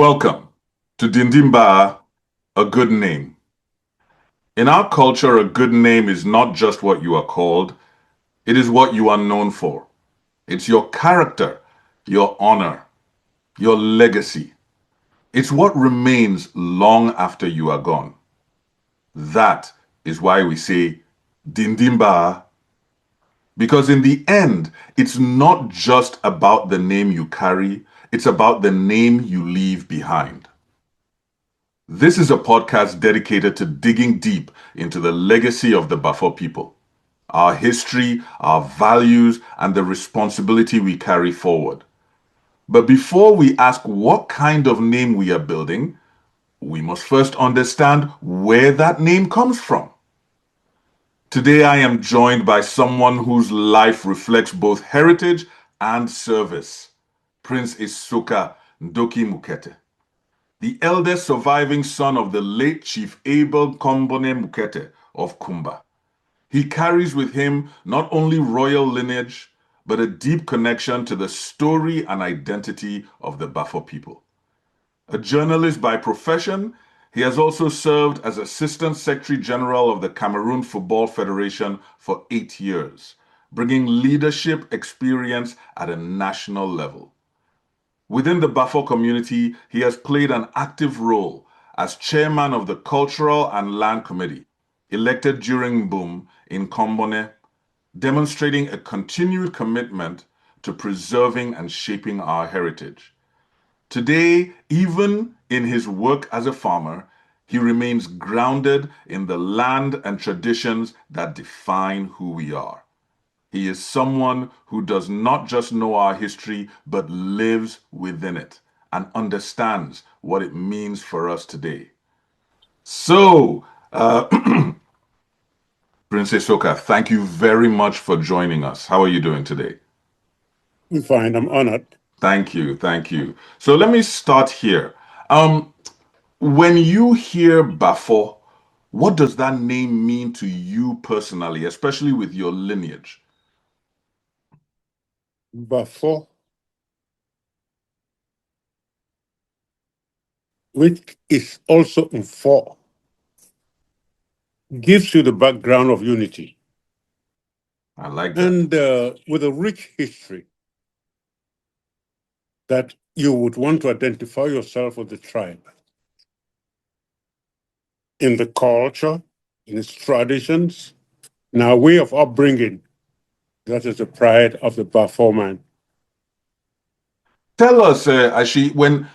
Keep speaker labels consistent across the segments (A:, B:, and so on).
A: Welcome to Dindimba, a good name. In our culture, a good name is not just what you are called, it is what you are known for. It's your character, your honor, your legacy. It's what remains long after you are gone. That is why we say Dindimba, because in the end, it's not just about the name you carry, it's about the name you leave behind. This is a podcast dedicated to digging deep into the legacy of the Bafaw people, our history, our values, and the responsibility we carry forward. But before we ask what kind of name we are building, we must first understand where that name comes from. Today I am joined by someone whose life reflects both heritage and service, Prince Isuka Ndoki Mukete, the eldest surviving son of the late Chief Abel Kombone Mukete of Kumba. He carries with him not only royal lineage, but a deep connection to the story and identity of the Bafaw people. A journalist by profession, he has also served as Assistant Secretary General of the Cameroon Football Federation for 8 years, bringing leadership experience at a national level. Within the Bafaw community, he has played an active role as chairman of the Cultural and Land Committee, elected during Boom in Kombone, demonstrating a continued commitment to preserving and shaping our heritage. Today, even in his work as a farmer, he remains grounded in the land and traditions that define who we are. He is someone who does not just know our history, but lives within it and understands what it means for us today. So, Princess Soka, thank you very much for joining us. How are you doing today?
B: I'm fine. I'm honored.
A: Thank you, thank you. So let me start here. Um, when you hear Bafo, what does that name mean to you personally, especially with your lineage?
B: Bafaw, which is also in four, gives you the background of unity
A: I like that.
B: and with a rich history that you would want to identify yourself with the tribe in the culture, in its traditions, in our way of upbringing. That is the pride of the Bafaw man.
A: Tell us, Ashi,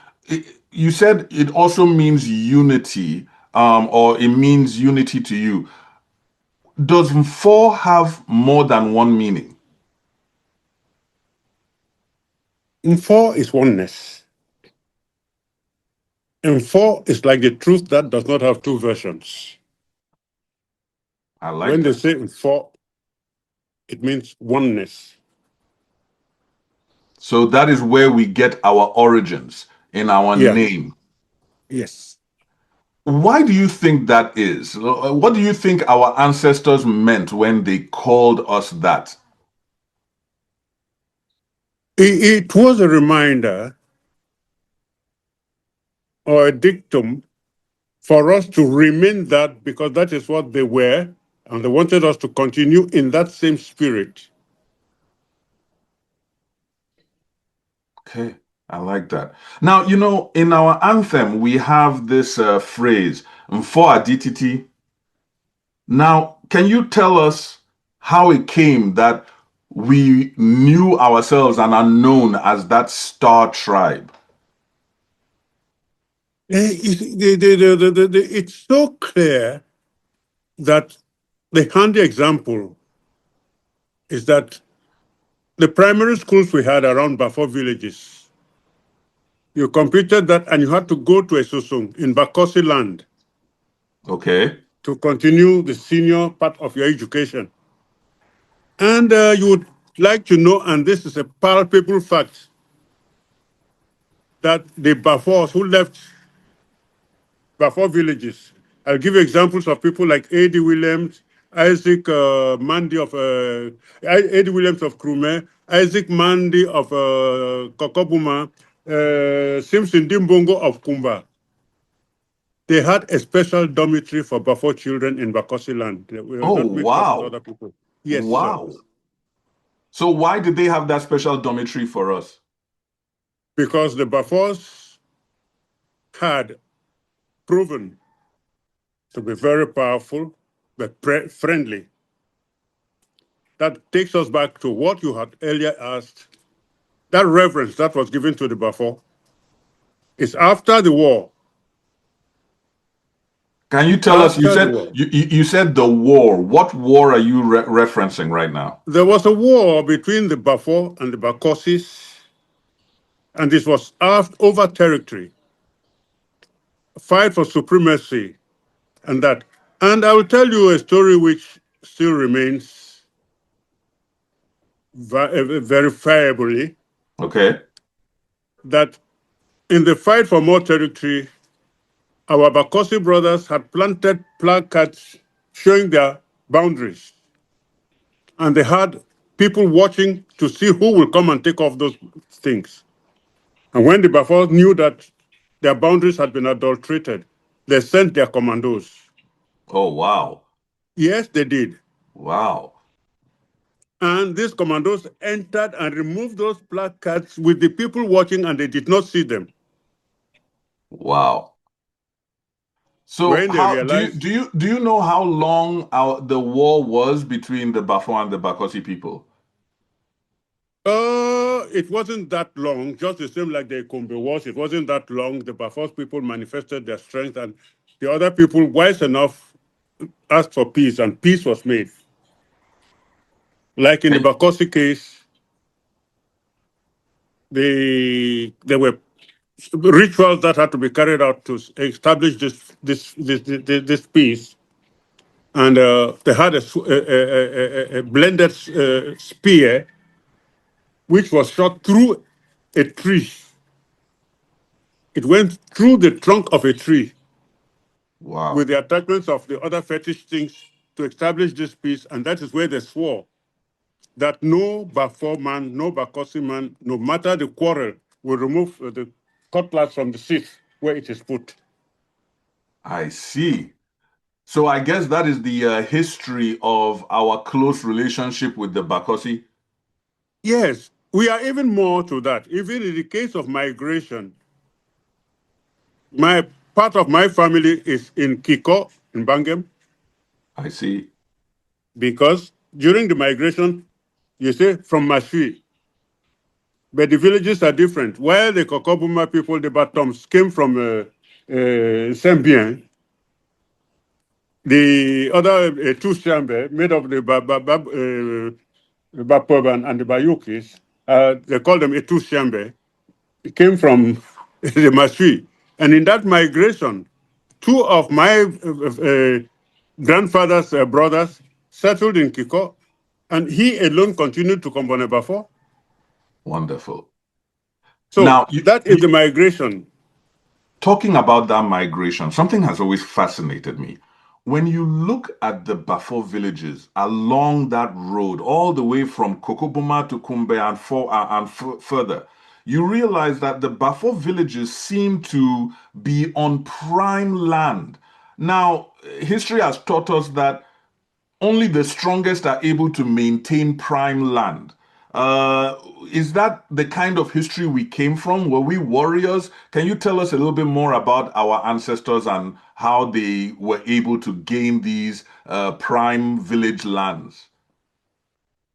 A: you said it also means unity, or it means unity to you. Does four have more than one meaning?
B: In four is oneness. And four is like the truth that does not have two versions.
A: I like
B: When they
A: that.
B: say in four, it means oneness.
A: So that is where we get our origins in our
B: Yeah.
A: name.
B: Yes.
A: Why do you think that is? What do you think our ancestors meant when they called us that?
B: It was a reminder or a dictum for us to remain that because that is what they were, and they wanted us to continue in that same spirit.
A: Okay, I like that. Now, in our anthem, we have this phrase, "Mfo adititi." Now, can you tell us how it came that we knew ourselves and are known as that star tribe?
B: It's so clear that the handy example is that the primary schools we had around Bafour villages, you completed that and you had to go to a Susung in Bakosi land
A: Okay.
B: to continue the senior part of your education. And you would like to know, and this is a palpable fact, that the Bafours who left Bafour villages, I'll give you examples of people like A.D. Williams, Isaac Mandy of A.D. Williams of Krume, Isaac Mandy of Kokobuma, Simpson Dimbongo of Kumba. They had a special dormitory for Bafaw children in Bakosi land. They were
A: Oh,
B: not mixed up with
A: wow.
B: other people. Yes, sir.
A: Wow. So why did they have that special dormitory for us?
B: Because the Bafaws had proven to be very powerful, but friendly. That takes us back to what you had earlier asked. That reverence that was given to the Bafaw is after the war.
A: Can you tell us? You
B: After the
A: said
B: war.
A: you said the war. What war are you referencing right now?
B: There was a war between the Bafaw and the Bakosis, and this was over territory, a fight for supremacy, and that. And I will tell you a story which still remains verifiably
A: Okay.
B: that in the fight for more territory, our Bakosi brothers had planted placards showing their boundaries, and they had people watching to see who will come and take off those things. And when the Bafours knew that their boundaries had been adulterated, they sent their commandos.
A: Oh, wow.
B: Yes, they did.
A: Wow.
B: And these commandos entered and removed those placards with the people watching, and they did not see them.
A: Wow. So
B: When they
A: how
B: realized,
A: do you know how long the war was between the Bafour and the Bakosi people?
B: it wasn't that long, just the same like the Kombe Wars, it wasn't that long. The Bafours people manifested their strength, and the other people, wise enough, asked for peace, and peace was made. Like in the
A: Can
B: Bakosi case, there were rituals that had to be carried out to establish this peace, and they had a blended spear which was shot through a tree. It went through the trunk of a tree with
A: wow.
B: the attachments of the other fetish things to establish this peace, and that is where they swore that no Bafour man, no Bakosi man, no matter the quarrel, will remove the cutlass from the seat where it is put.
A: I see. So I guess that is the history of our close relationship with the Bakosi.
B: Yes, we are even more to that. Even in the case of migration, my part of my family is in Kiko, in Bangem,
A: I see.
B: because during the migration, you say from Mashui, but the villages are different. While the Kokobuma people, the Batoms, came from Sembien, the other two Shambe, made of the Bapoban and the Bayukis, they call them Etu Shambe, came from the Mashui. And in that migration, two of my grandfather's brothers settled in Kiko, and he alone continued to Kombone Bafo.
A: Wonderful.
B: So
A: Now,
B: that is the migration.
A: talking about that migration, something has always fascinated me. When you look at the Bafour villages along that road, all the way from Kokobuma to Kumbe and further, you realize that the Bafour villages seem to be on prime land. Now, history has taught us that only the strongest are able to maintain prime land. Uh, is that the kind of history we came from? Were we warriors? Can you tell us a little bit more about our ancestors and how they were able to gain these prime village lands?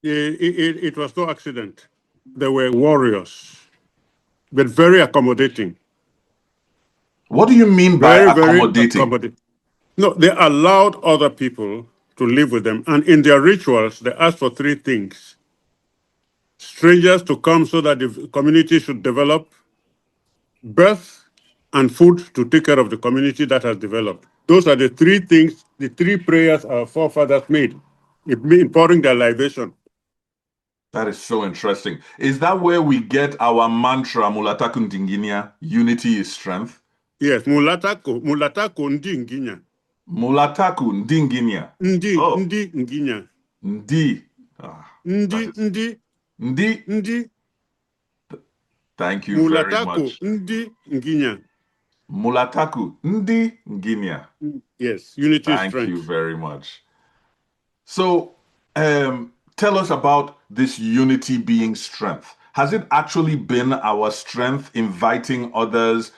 B: It was no accident. They were warriors, but very accommodating.
A: What do you mean by
B: Very
A: accommodating?
B: accommodating. No, they allowed other people to live with them. And in their rituals, they asked for three things: strangers to come so that the community should develop, birth, and food to take care of the community that has developed. Those are the three things, the three prayers our forefathers made, pouring their libation.
A: That is so interesting. Is that where we get our mantra, Mulata Kundinginia, unity is strength?
B: Yes, mulatako ndi nginya.
A: Mulataku Ndinginia. Oh,
B: Ndi nginya.
A: Ndi. Ah,
B: Ndi,
A: that is
B: ndi,
A: Ndi.
B: ndi.
A: Thank you very
B: Mulataku
A: much.
B: Ndi Nginya.
A: Mulataku Ndi Nginia.
B: Yes, unity is
A: Thank you
B: strength.
A: very much. So, tell us about this unity being strength. Has it actually been our strength inviting others,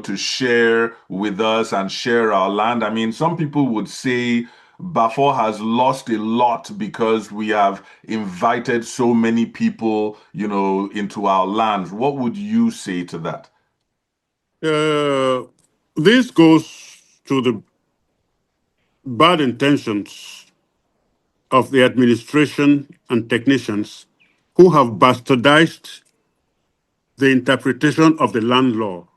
A: to share with us and share our land? I mean, some people would say Bafaw has lost a lot because we have invited so many people, into our lands. What would you say to that?
B: Uh, this goes to the bad intentions of the administration and technicians who have bastardized the interpretation of the land law.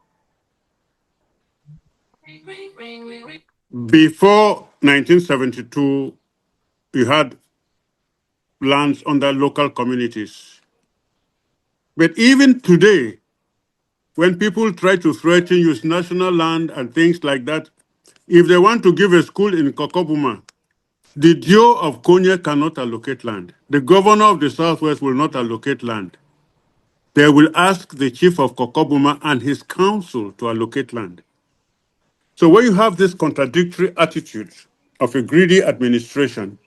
B: Before 1972, you had lands under local communities. But even today, when people try to threaten use national land and things like that, if they want to give a school in Kokobuma, the Dio of Konya cannot allocate land. The governor of the Southwest will not allocate land. They will ask the chief of Kokobuma and his council to allocate land. So when you have this contradictory attitude of a greedy administration,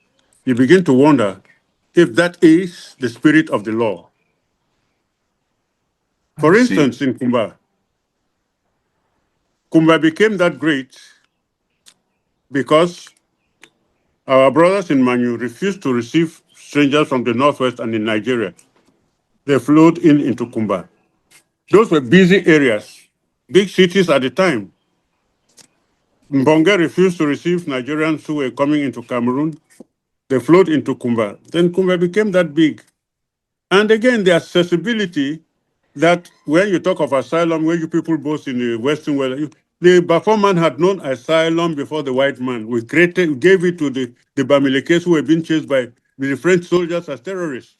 B: you begin to wonder if that is the spirit of the law.
A: I
B: For
A: see.
B: instance, in Kumba, Kumba became that great because our brothers in Manu refused to receive strangers from the Northwest and in Nigeria. They flowed in into Kumba. Those were busy areas, big cities at the time. Mbonga refused to receive Nigerians who were coming into Cameroon. They flowed into Kumba. Then Kumba became that big. And again, the accessibility that when you talk of asylum, when you people boast in the Western world, the Bafour man had known asylum before the white man. We gave it to the Bamilekes who were being chased by the French soldiers as terrorists.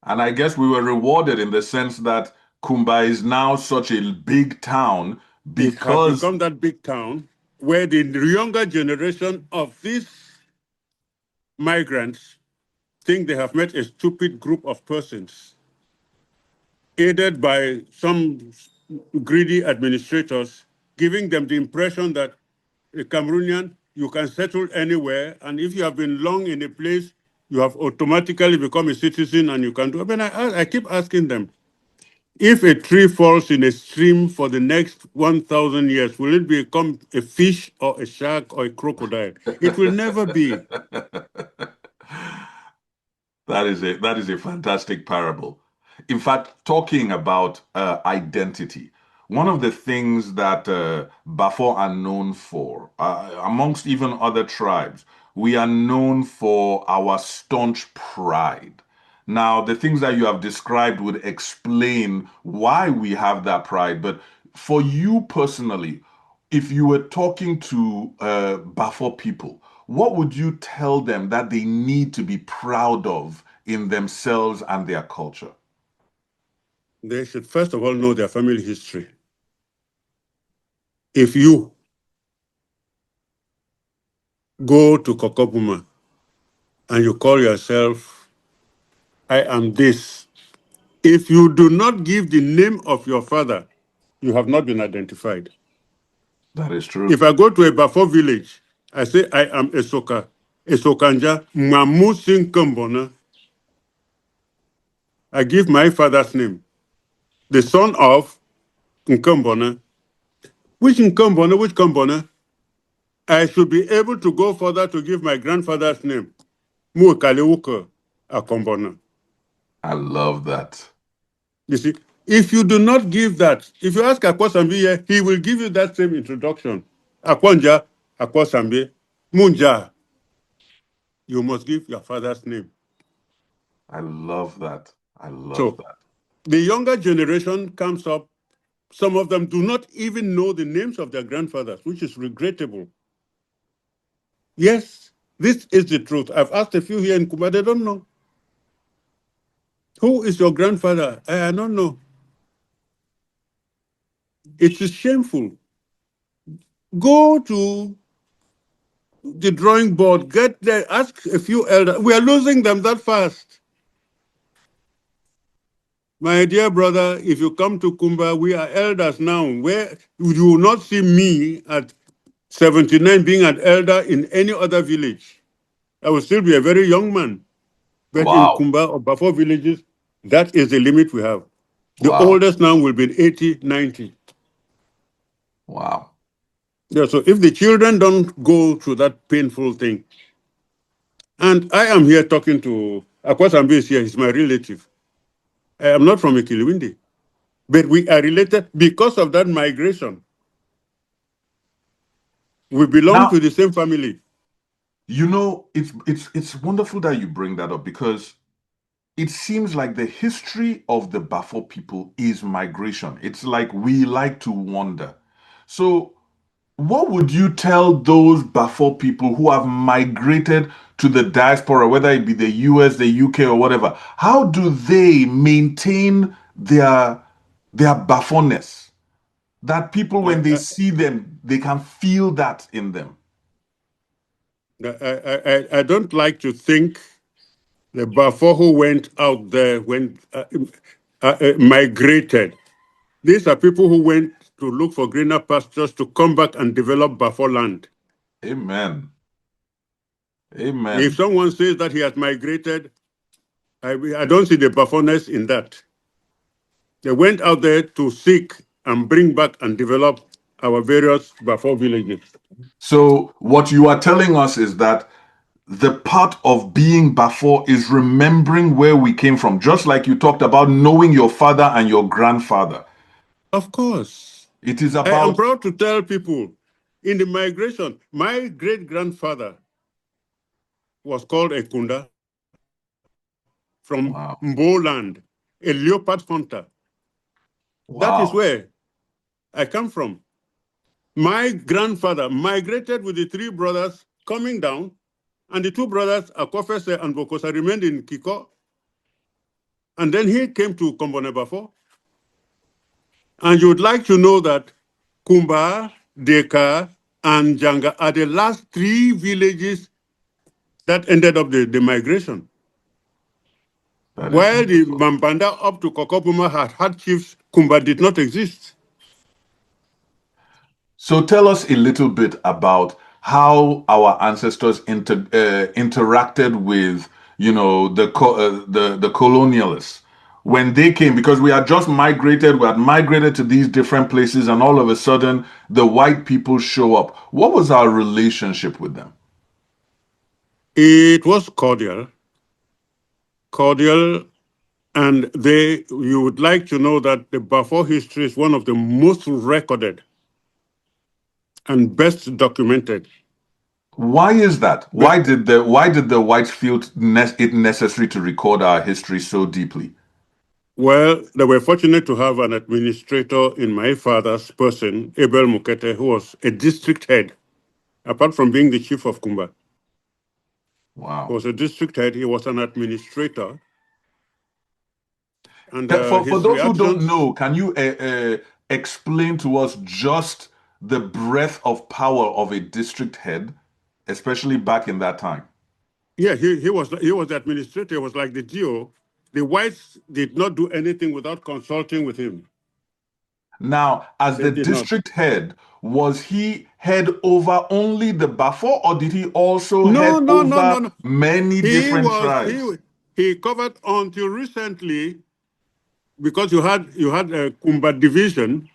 A: And I guess we were rewarded in the sense that Kumba is now such a big town
B: It has
A: because,
B: become that big town where the younger generation of these migrants think they have met a stupid group of persons aided by some greedy administrators, giving them the impression that a Cameroonian, you can settle anywhere, and if you have been long in a place, you have automatically become a citizen and you can do. I mean, I keep asking them, if a tree falls in a stream for the next 1,000 years, will it become a fish or a shark or a crocodile? It will never be.
A: that is a fantastic parable. In fact, talking about identity, one of the things that Bafour are known for, amongst even other tribes, we are known for our staunch pride. Now, the things that you have described would explain why we have that pride, but for you personally, if you were talking to Bafour people, what would you tell them that they need to be proud of in themselves and their culture?
B: They should first of all know their family history. If you go to Kokopuma and you call yourself, I am this, if you do not give the name of your father, you have not been identified.
A: That is true.
B: If I go to a Bafo village, I say I am Esokanja Mamu Sinkambona. I give my father's name, the son of Nkambona. Which Nkambona, which Kambona? I should be able to go further to give my grandfather's name, Mu Kalewuka Akombona.
A: I love that.
B: You see, if you do not give that, if you ask Akwasambi here, he will give you that same introduction. Akwanja, Akwasambi, Munja, you must give your father's name.
A: I love that. I love
B: So
A: that.
B: the younger generation comes up, some of them do not even know the names of their grandfathers, which is regrettable. Yes, this is the truth. I've asked a few here in Cuba, they don't know. Who is your grandfather? I don't know. It is shameful. Go to the drawing board, get there, ask a few elders. We are losing them that fast. My dear brother, if you come to Kumba, we are elders now. Where you will not see me at 79 being an elder in any other village. I will still be a very young man. But in
A: Wow.
B: Kumba or Bafaw villages, that is the limit we have. The
A: Wow.
B: oldest now will be 80, 90.
A: Wow.
B: Yeah, so if the children don't go through that painful thing, and I am here talking to Akwasambi is here, he's my relative. I am not from Ikiliwindi, but we are related because of that migration. We belong
A: Now,
B: to the same family.
A: it's wonderful that you bring that up because it seems like the history of the Bafour people is migration. It's like we like to wander. So, what would you tell those Bafour people who have migrated to the diaspora, whether it be the US, the UK, or whatever? How do they maintain their Bafourness? That people,
B: I,
A: when they
B: I,
A: see them, they can feel that in them.
B: I don't like to think the Bafour who went out there, migrated. These are people who went to look for greener pastures to come back and develop Bafour land.
A: Amen.
B: If
A: Amen.
B: someone says that he has migrated, I don't see the Bafourness in that. They went out there to seek and bring back and develop our various Bafour villages.
A: So, what you are telling us is that the part of being Bafour is remembering where we came from, just like you talked about knowing your father and your grandfather.
B: Of course.
A: It is
B: I am
A: about,
B: proud to tell people in the migration, my great grandfather was called Ekunda from
A: wow,
B: Mboland, a leopard hunter. That is
A: wow,
B: where I come from. My grandfather migrated with the three brothers coming down, and the two brothers, Akwafese and Bokosa, remained in Kiko. And then he came to Kombonebafo. And you would like to know that Kumba, Deka, and Janga are the last three villages that ended up the migration.
A: that is
B: While the
A: wonderful.
B: Mambanda up to Kokopuma had chiefs, Kumba did not exist.
A: So, tell us a little bit about how our ancestors interacted with, the colonialists when they came, because we had just migrated, we had migrated to these different places, and all of a sudden, the white people show up. What was our relationship with them?
B: It was cordial, and you would like to know that the Bafour history is one of the most recorded and best documented.
A: Why is that?
B: But
A: Why did the whites feel it necessary to record our history so deeply?
B: well, they were fortunate to have an administrator in my father's person, Abel Mukete, who was a district head. Apart from being the chief of Kumba, he
A: Wow.
B: was a district head. He was an administrator, and
A: For
B: his
A: those who don't
B: reactions.
A: know, can you explain to us just the breadth of power of a district head, especially back in that time?
B: Yeah, he was the administrator. He was like the GO. The whites did not do anything without consulting with him.
A: Now, as
B: They
A: the
B: did not.
A: district head, was he head over only the Bafour, or did he also
B: No,
A: head
B: no, no,
A: over
B: no, no.
A: many
B: He
A: different
B: was
A: tribes?
B: he covered until recently because you had a Kumba division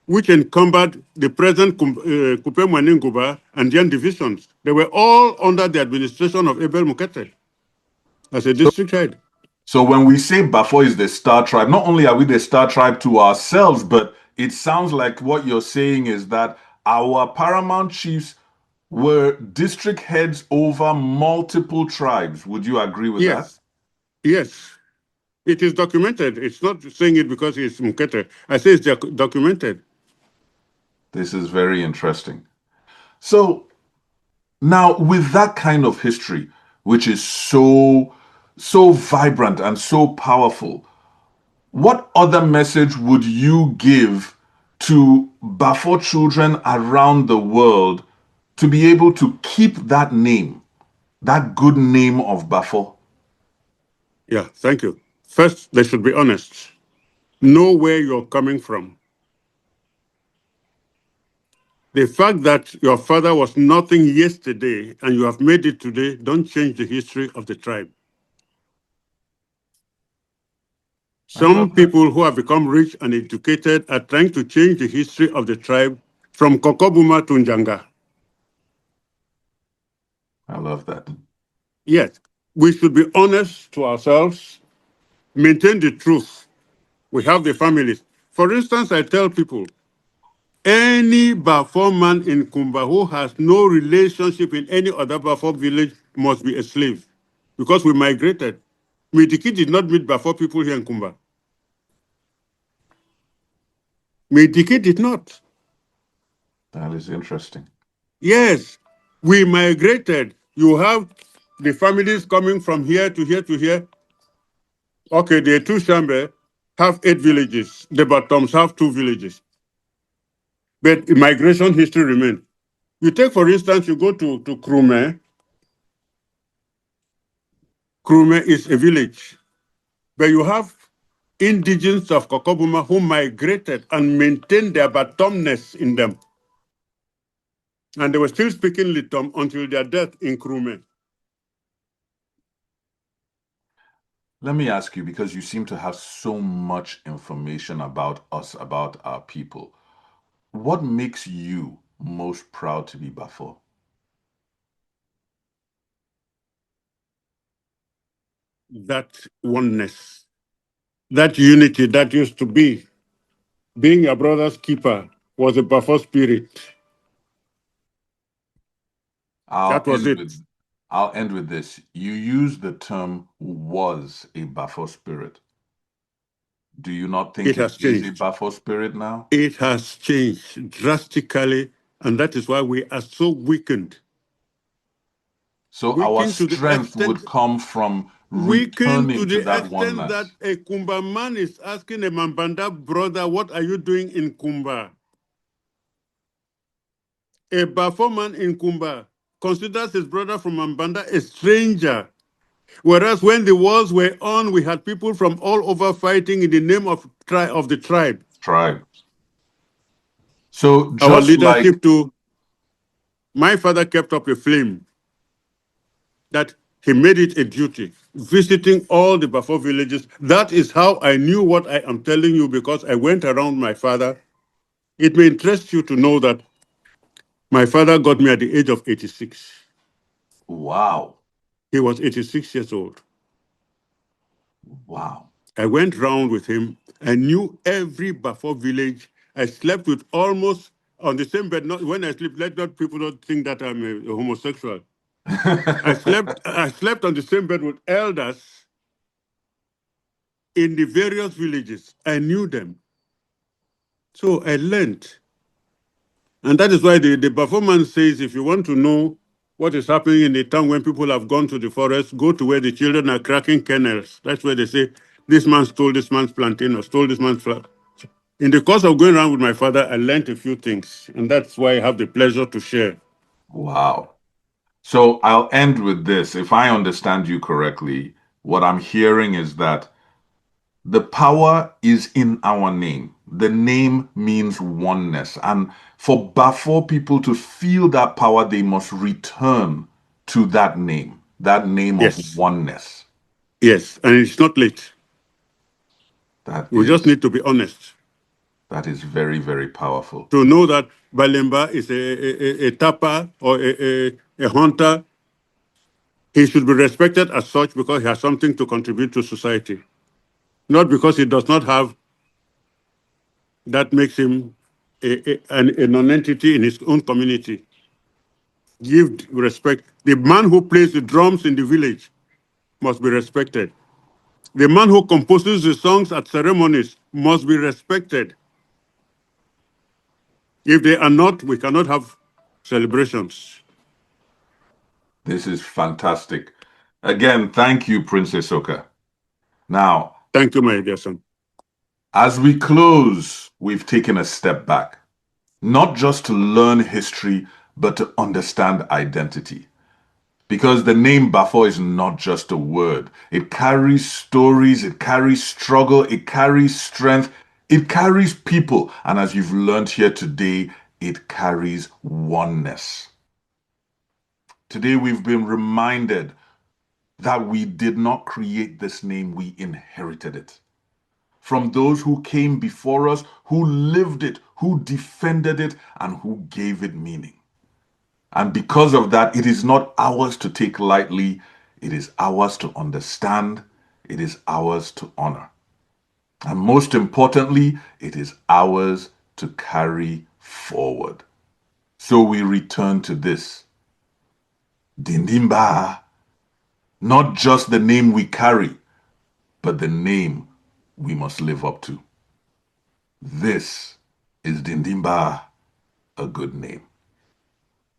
B: which encumbered the present Kupe Mwaninguba and Jan divisions. They were all under the administration of Abel Mukete as a
A: So,
B: district head.
A: so when we say Bafour is the star tribe, not only are we the star tribe to ourselves, but it sounds like what you're saying is that our paramount chiefs were district heads over multiple tribes. Would you agree with that?
B: Yes, yes. It is documented. It's not saying it because it's Mukete. I say it's documented.
A: This is very interesting. So now, with that kind of history, which is so vibrant and so powerful, what other message would you give to Bafo children around the world to be able to keep that name, that good name of Bafo?
B: Yeah, thank you. First, they should be honest. Know where you're coming from. The fact that your father was nothing yesterday and you have made it today don't change the history of the tribe.
A: I love
B: Some
A: that.
B: people who have become rich and educated are trying to change the history of the tribe from Kokobuma to Njanga.
A: I love that.
B: Yet, we should be honest to ourselves, maintain the truth. We have the families. For instance, I tell people, any Bafaw man in Kumba who has no relationship in any other Bafaw village must be a slave because we migrated. Mediki did not meet Bafaw people here in Kumba. Mediki did not.
A: That is interesting.
B: Yes, we migrated. You have the families coming from here to here to here. Okay, the two Shambe have 8 villages. The Batoms have 2 villages. But migration history remains. You take, for instance, you go to Krume. Krume is a village. But you have indigenes of Kokobuma who migrated and maintained their Batomness in them. And they were still speaking Litom until their death in Krume.
A: Let me ask you, because you seem to have so much information about us, about our people. What makes you most proud to be Bafaw?
B: That oneness, that unity that used to be, being a brother's keeper was a Bafaw spirit.
A: I'll
B: That was
A: end
B: it.
A: with I'll end with this. You use the term was a Bafaw spirit. Do you not
B: It
A: think it
B: has
A: is a
B: changed.
A: Bafaw spirit now?
B: It has changed drastically, and that is why we are so weakened.
A: So our
B: Weakened to the
A: strength would
B: extent
A: come from
B: weakened to
A: returning to
B: the
A: that
B: extent that
A: oneness.
B: a Kumba man is asking a Mambanda brother, what are you doing in Kumba? A Bafo man in Kumba considers his brother from Mambanda a stranger. Whereas when the wars were on, we had people from all over fighting in the name of the tribe.
A: Tribe. So
B: Our
A: just like
B: leadership too, my father kept up a flame that he made it a duty, visiting all the Bafo villages. That is how I knew what I am telling you because I went around my father. It may interest you to know that my father got me at the age of 86.
A: wow,
B: He was 86 years old.
A: wow.
B: I went round with him. I knew every Bafo village. I slept with almost on the same bed. Not when I sleep, let not people not think that I'm a homosexual. I slept on the same bed with elders in the various villages. I knew them. So I learned. And that is why the performance says if you want to know what is happening in the town when people have gone to the forest, go to where the children are cracking kernels. That's where they say, this man stole this man's plantain or stole this man's flower. In the course of going around with my father, I learned a few things. And that's why I have the pleasure to share.
A: Wow. So I'll end with this. If I understand you correctly, what I'm hearing is that the power is in our name. The name means oneness. And for Bafour people to feel that power, they must return to that name of
B: Yes,
A: oneness.
B: yes. And it's not late.
A: That
B: We just
A: is
B: need to be honest
A: that is very, very powerful.
B: to know that Balemba is a tapper or a hunter. He should be respected as such because he has something to contribute to society, not because he does not have that makes him a non-entity in his own community. Give respect. The man who plays the drums in the village must be respected. The man who composes the songs at ceremonies must be respected. If they are not, we cannot have celebrations.
A: This is fantastic. Again, thank you, Princess Oka. Now,
B: Thank you, my dear son.
A: as we close, we've taken a step back, not just to learn history, but to understand identity. Because the name Bafaw is not just a word. It carries stories, it carries struggle, it carries strength, it carries people. And as you've learned here today, it carries oneness. Today we've been reminded that we did not create this name, we inherited it. From those who came before us, who lived it, who defended it, and who gave it meaning. And because of that, it is not ours to take lightly. It is ours to understand. It is ours to honor. And most importantly, it is ours to carry forward. So we return to this. Dindimba, not just the name we carry, but the name we must live up to. This is Dindimba, a good name.